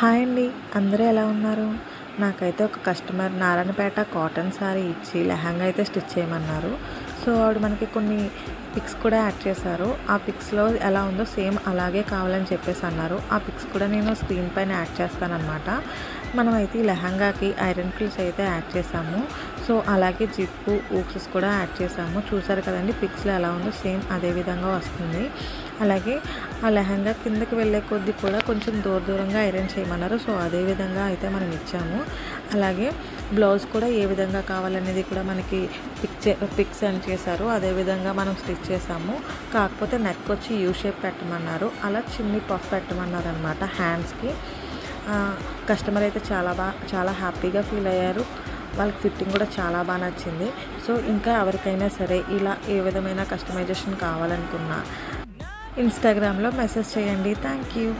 Hi అండి, అందరూ ఎలా ఉన్నారు? నాకైతే ఒక కస్టమర్ నారాయణపేట కాటన్ శారీ ఇచ్చి లెహంగా అయితే స్టిచ్ చేయమన్నారు. సో ఆవిడ మనకి కొన్ని పిక్స్ కూడా యాడ్ చేశారు. ఆ పిక్స్లో ఎలా ఉందో సేమ్ అలాగే కావాలని చెప్పేసి అన్నారు. ఆ పిక్స్ కూడా నేను స్క్రీన్ పైన యాడ్ చేస్తానన్నమాట. మనమైతే ఈ లెహంగాకి ఐరన్ ఫ్రిల్స్ అయితే యాడ్ చేసాము. సో అలాగే జిప్పు ఊక్సెస్ కూడా యాడ్ చేసాము. చూసారు కదండి, పిక్స్లో ఎలా ఉందో సేమ్ అదే విధంగా వస్తుంది. అలాగే ఆ లెహంగా కిందకి వెళ్ళే కొద్దీ కూడా కొంచెం దూరంగా ఐరన్ చేయమన్నారు. సో అదే విధంగా అయితే మనం ఇచ్చాము. అలాగే బ్లౌజ్ కూడా ఏ విధంగా కావాలనేది కూడా మనకి పిక్ సెండ్ చేశారు. అదేవిధంగా మనం స్టిచ్ చేసాము. కాకపోతే నెక్ వచ్చి యూ షేప్ పెట్టమన్నారు, అలా చిన్ని పఫ్ పెట్టమన్నారు అనమాట హ్యాండ్స్కి. కస్టమర్ అయితే చాలా హ్యాపీగా ఫీల్ అయ్యారు. వాళ్ళకి ఫిట్టింగ్ కూడా చాలా బాగా నచ్చింది. సో ఇంకా ఎవరికైనా సరే ఇలా ఏ విధమైన కస్టమైజేషన్ కావాలనుకున్నా ఇన్స్టాగ్రామ్లో మెసేజ్ చేయండి. Thank you.